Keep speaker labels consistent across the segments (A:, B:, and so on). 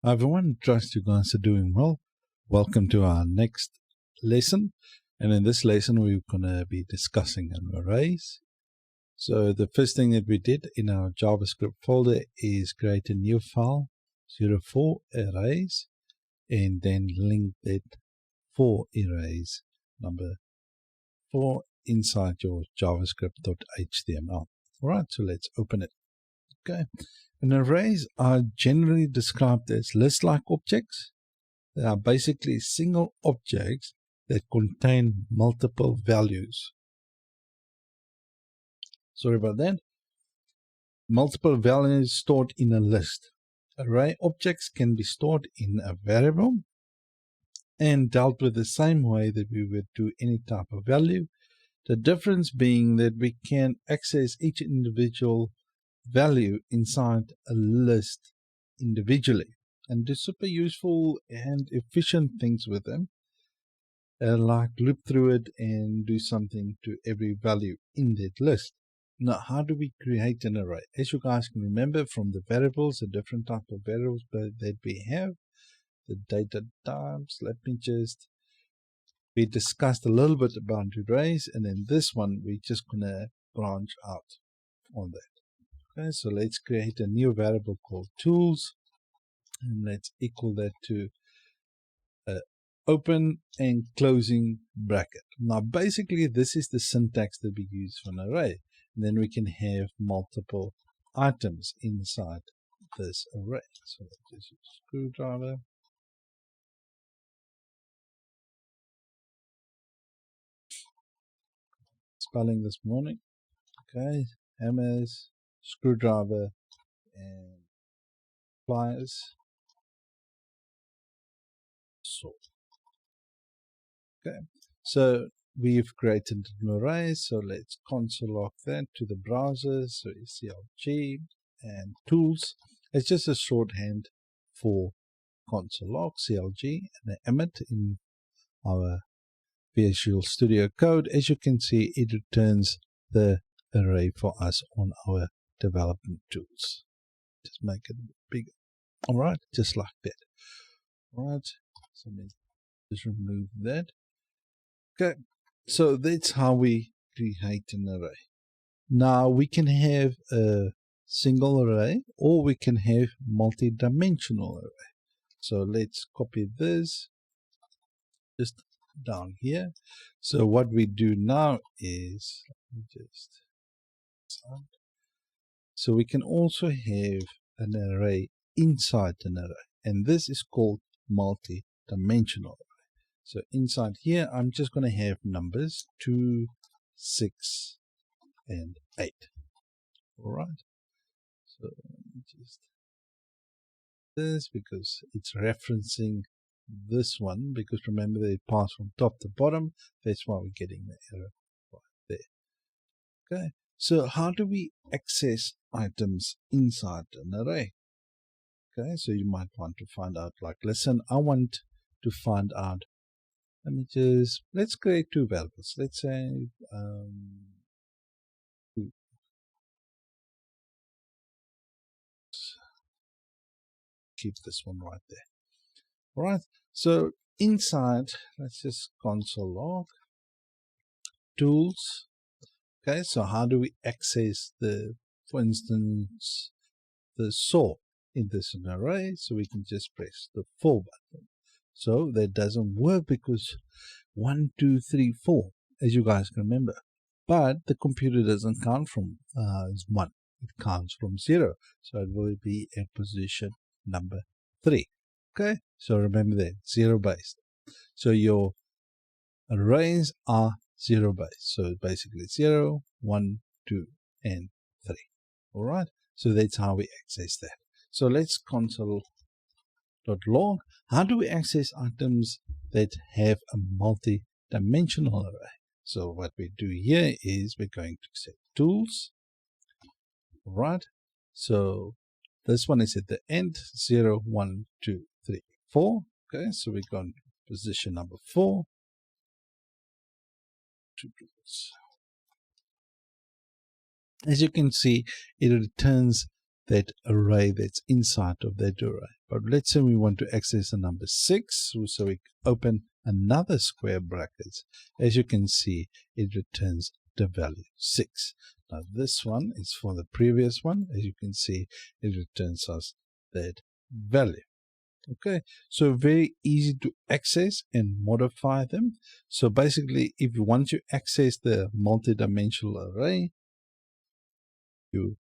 A: Hi everyone, trust you guys are doing well. Welcome to our next lesson. And in this lesson, we're going to be discussing arrays. So the first thing that we did in our JavaScript folder is create a new file, 04 arrays, and then link that for arrays number 4 inside your javascript.html. All right, so let's open it. Okay. And arrays are generally described as list-like objects. They are basically single objects that contain multiple values. Sorry about that. Multiple values stored in a list. Array objects can be stored in a variable and dealt with the same way that we would do any type of value. The difference being that we can access each individual value inside a list individually and do super useful and efficient things with them, like loop through it and do something to every value in that list. Now, how do we create an array? As you guys can remember from the variables, the different type of variables that we have, the data types, we discussed a little bit about arrays, and in this one, we're just gonna branch out on that. Okay, so let's create a new variable called tools, and let's equal that to open and closing bracket. Now, basically, this is the syntax that we use for an array. And then we can have multiple items inside this array. So let's just use screwdriver. Spelling this morning. Okay, hammers, screwdriver, and pliers. Saw. Okay, so we've created an array, so let's console log that to the browser. So CLG and tools. It's just a shorthand for console log, CLG, and an emit in our Visual Studio Code. As you can see, it returns the array for us on our development tools. Just make it bigger. All right, just like that. All right, so let me just remove that. Okay, so that's how we create an array. Now we can have a single array or we can have multi-dimensional array. So let's copy this just down here. So what we do now is, so we can also have an array inside an array, and this is called multi-dimensional array. So inside here, I'm just going to have numbers 2, 6, and 8. All right. So let me just this because it's referencing this one, because remember they pass from top to bottom. That's why we're getting the error right there. Okay. So how do we access items inside an array? Okay. So you might want to find out, like, listen, I want to find out. Let's create two variables. Let's say keep this one right there. All right. So inside, let's just console log tools. Okay. So how do we access for instance, the saw in this array? So we can just press the 4 button. So that doesn't work because 1, 2, 3, 4, as you guys can remember. But the computer doesn't count from 1. It counts from 0. So it will be at position number 3. Okay, so remember that, 0 based. So your arrays are 0 based. So basically 0, 1, 2, and 3. All right, so that's how we access that. So let's console.log. How do we access items that have a multi-dimensional array? So what we do here is we're going to set tools. All right, so this one is at the end, 0, 1, 2, 3, 4. Okay, so we're going to position number 4. Tools. As you can see, it returns that array that's inside of that array. But let's say we want to access the number 6, so we open another square brackets. As you can see, it returns the value 6. Now this one is for the previous one. As you can see, it returns us that value. Okay, so very easy to access and modify them. So basically, if you want to access the multidimensional array, you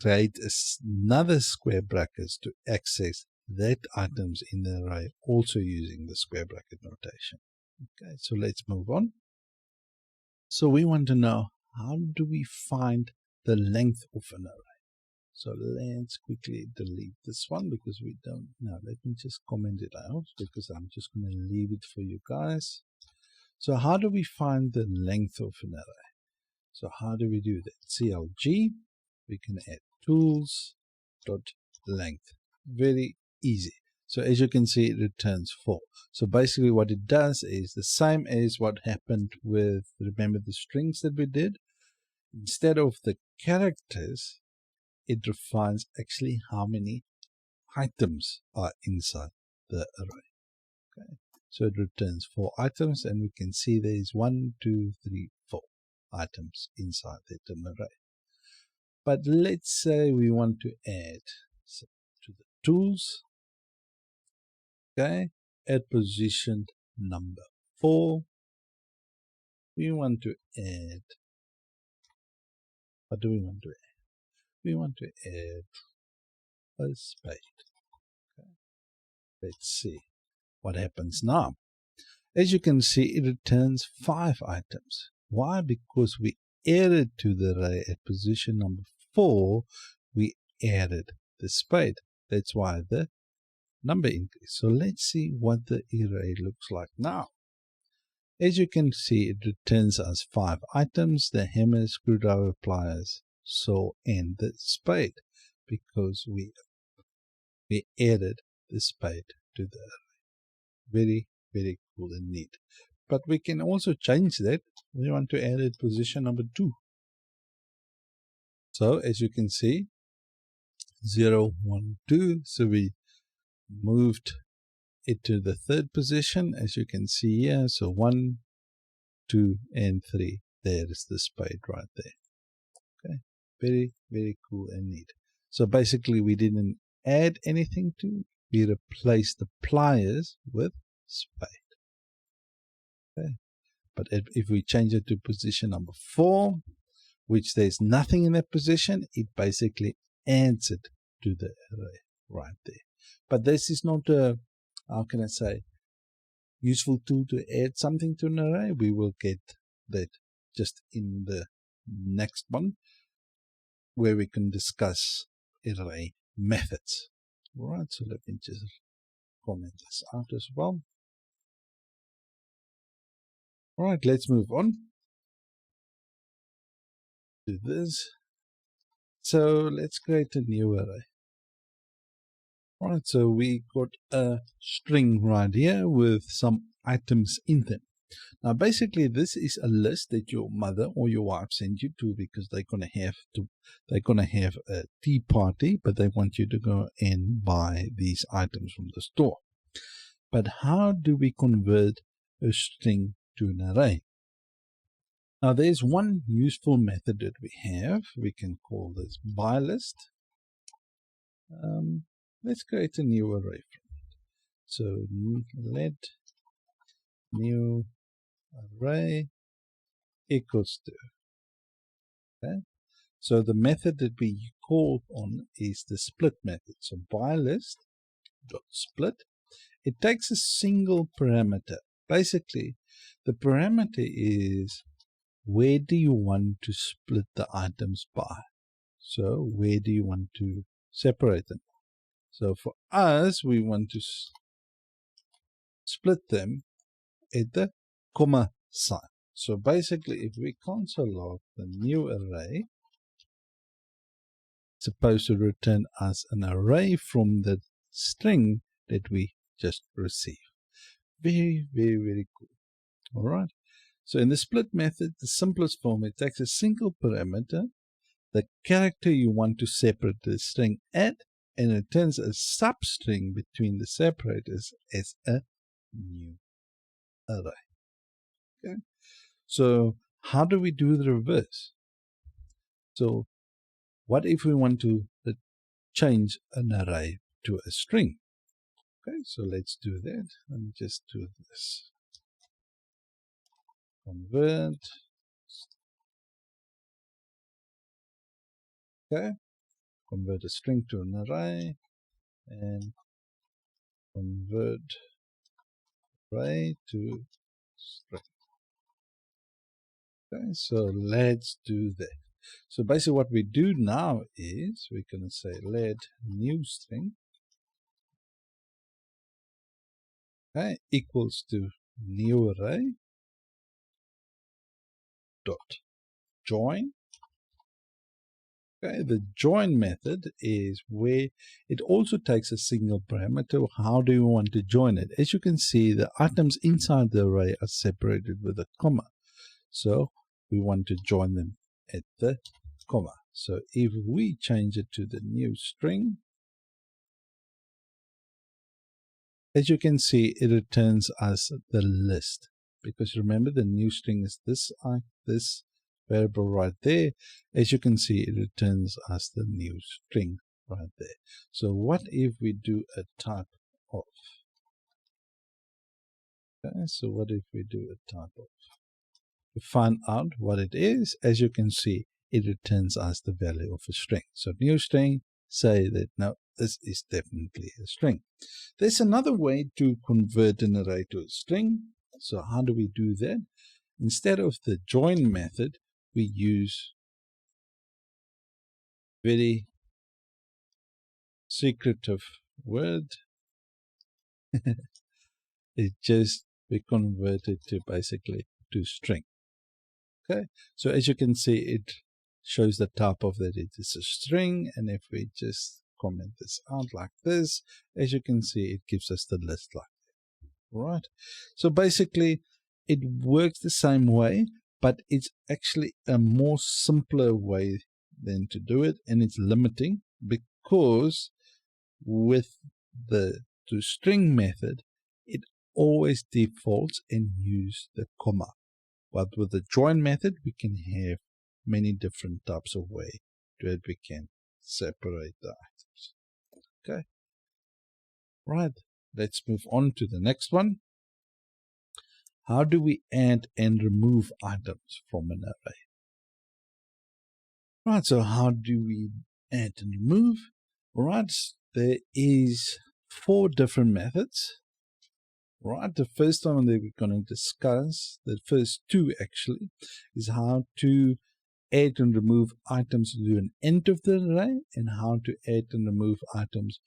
A: create another square brackets to access that items in the array, also using the square bracket notation. Okay, so let's move on. So we want to know, how do we find the length of an array? So let's quickly delete this one because we don't know. Let me just comment it out because I'm just going to leave it for you guys. So how do we find the length of an array? So how do we do that? CLG, we can add tools.length. Very easy. So as you can see, it returns 4. So basically what it does is the same as what happened with, remember the strings that we did? Instead of the characters, it defines actually how many items are inside the array. Okay, so it returns 4 items, and we can see there is 1, 2, 3, 4 items inside that array. But let's say we want to add to the tools. Okay, at position number 4, we want to add. What do we want to add? We want to add a spade. Okay. Let's see what happens now. As you can see, it returns 5 items. Why? Because we added to the array at position number 4, we added the spade. That's why the number increased. So let's see what the array looks like now. As you can see, it returns us 5 items, the hammer, screwdriver, pliers, saw, and the spade, because we added the spade to the array. Very, very cool and neat. But we can also change that. We want to add it position number 2. So as you can see, 0, 1, 2. So we moved it to the 3rd position, as you can see here. So 1, 2, and 3. There is the spade right there. Okay, very, very cool and neat. So basically, we didn't add anything to it. We replaced the pliers with spade. Okay, but if we change it to position number 4, which there's nothing in that position, it basically adds it to the array right there. But this is not a, how can I say, useful tool to add something to an array. We will get that just in the next one, where we can discuss array methods. All right, so let me just comment this out as well. All right, let's move on to this. So let's create a new array. All right, so we got a string right here with some items in them. Now, basically, this is a list that your mother or your wife sent you to, because they're gonna have a tea party, but they want you to go and buy these items from the store. But how do we convert a string to an array? Now, there's one useful method that we have. We can call this by list. Let's create a new array from it. So let new array equals to. Okay. So the method that we call on is the split method. So by list dot split. It takes a single parameter. Basically, the parameter is where do you want to split the items by? So where do you want to separate them? So for us, we want to split them at the comma sign. So basically, if we console log the new array, it's supposed to return us an array from the string that we just received. Very, very, very cool. All right. So in the split method, the simplest form, it takes a single parameter, the character you want to separate the string at, and returns a substring between the separators as a new array. Okay, so how do we do the reverse? So what if we want to change an array to a string? Okay, so let's do that. Let me just do this. Convert. Okay, convert a string to an array and convert array to string. Okay, so let's do that. So basically what we do now is we're going to say let new string, okay, equals to new array dot join. Okay, the join method is where it also takes a single parameter. How do you want to join it? As you can see, the items inside the array are separated with a comma. So we want to join them at the comma. So if we change it to the new string, as you can see, it returns us the list. Because remember, the new string is this variable right there. As you can see, it returns us the new string right there. So what if we do a type of? Okay, so what if we do a type of? To find out what it is, as you can see, it returns us the value of a string. So new string, say that no, this is definitely a string. There's another way to convert an array to a string. So how do we do that? Instead of the join method, we use very secretive word. It just we convert it to basically to string. Okay, so as you can see, it shows the type of that it is a string, and if we just comment this out like this, as you can see, it gives us the list like that. Right, so basically it works the same way, but it's actually a more simpler way than to do it, and it's limiting because with the toString method, it always defaults and use the comma. But with the join method, we can have many different types of way that we can separate the items. Okay. Right. Let's move on to the next one. How do we add and remove items from an array? Right. So how do we add and remove? Right. There is 4 different methods. Right, the first one that we're going to discuss, the first 2 actually, is how to add and remove items to an end of the array and how to add and remove items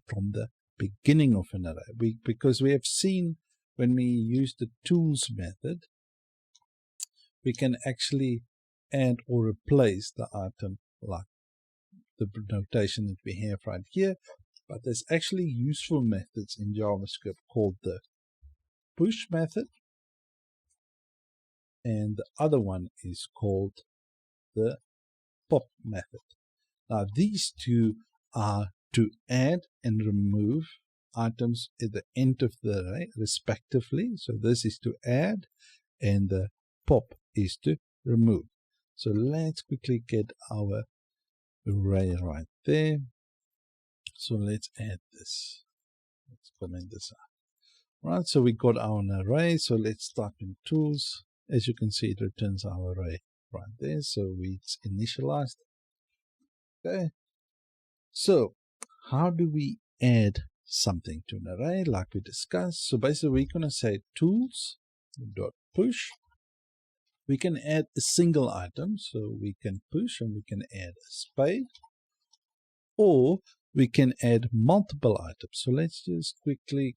A: from the beginning of an array. Because we have seen when we use the tools method, we can actually add or replace the item like the notation that we have right here. But there's actually useful methods in JavaScript called the push method, and the other one is called the pop method. Now these 2 are to add and remove items at the end of the array respectively. So this is to add and the pop is to remove. So let's quickly get our array right there. So let's add this. Let's comment this out. Right, so we got our array. So let's start in tools. As you can see, it returns our array right there. So it's initialized. Okay. So how do we add something to an array like we discussed? So basically we're going to say tools dot push. We can add a single item. So we can push and we can add a spade, or we can add multiple items. So let's just quickly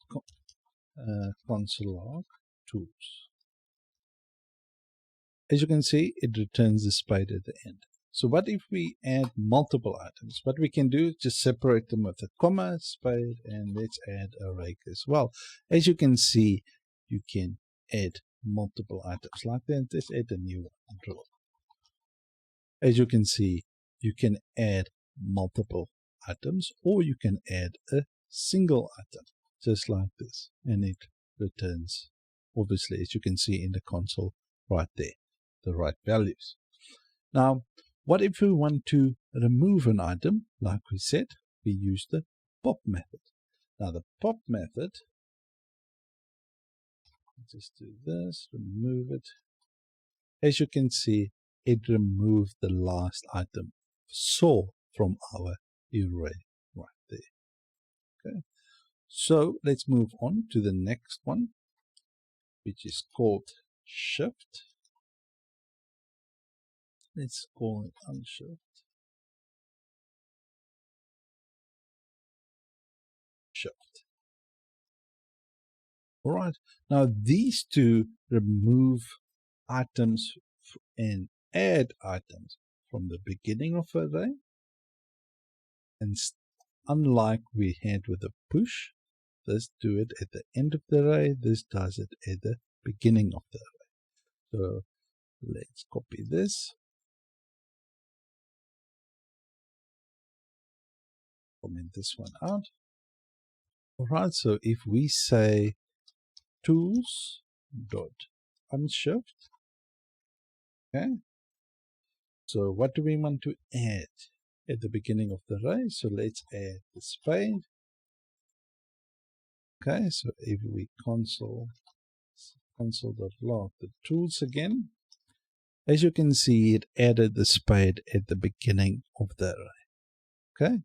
A: console log tools. As you can see, it returns the spade at the end. So what if we add multiple items? What we can do is just separate them with a comma, spade, and let's add a rake as well. As you can see, you can add multiple items like that. Let's add a new one, draw. As you can see, you can add multiple items, or you can add a single item, just like this, and it returns, obviously, as you can see in the console right there, the right values. Now, what if we want to remove an item? Like we said, we use the pop method. Now, the pop method, just do this, remove it. As you can see, it removed the last item saw from our array right there. Okay, so let's move on to the next one, which is called shift. Let's call it unshift. Shift. All right. Now these two remove items and add items from the beginning of an array, and unlike we had with the push, this do it at the end of the array, this does it at the beginning of the array. So let's copy this, comment this one out. All right, so if we say tools dot unshift, okay, so what do we want to add at the beginning of the array? So let's add the spade. Okay, so if we console.log the tools again, as you can see, it added the spade at the beginning of the array. Okay,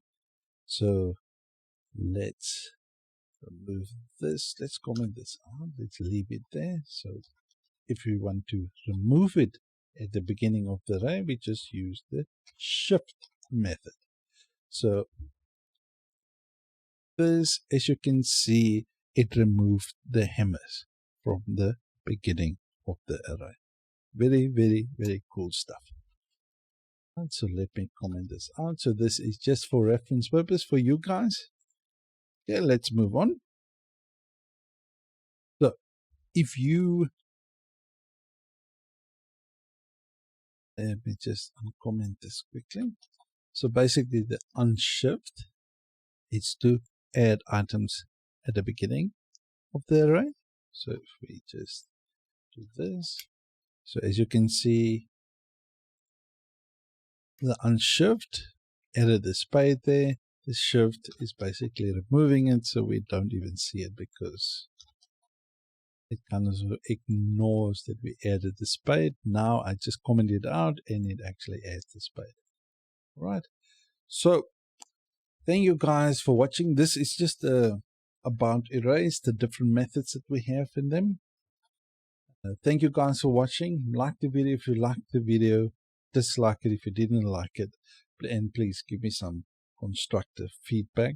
A: so let's remove this. Let's comment this out. Let's leave it there. So if we want to remove it at the beginning of the array, we just use the shift method. So this, as you can see, it removed the hammers from the beginning of the array. Very, very, very cool stuff. And so let me comment this out. So this is just for reference purpose for you guys. Okay, let's move on. So if you, let me just uncomment this quickly. So basically the unshift is to add items at the beginning of the array. So if we just do this, so as you can see, the unshift added the spade there. The shift is basically removing it, so we don't even see it because it kind of ignores that we added the spade. Now I just commented out and it actually adds the spade. All right. So thank you guys for watching. This is just about arrays, the different methods that we have in them. Thank you guys for watching. Like the video if you liked the video. Dislike it if you didn't like it. And please give me some constructive feedback.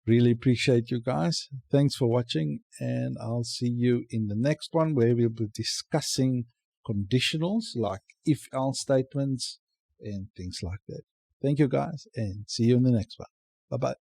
A: Really appreciate you guys. Thanks for watching, and I'll see you in the next one where we'll be discussing conditionals like if-else statements and things like that. Thank you guys, and see you in the next one. Bye-bye.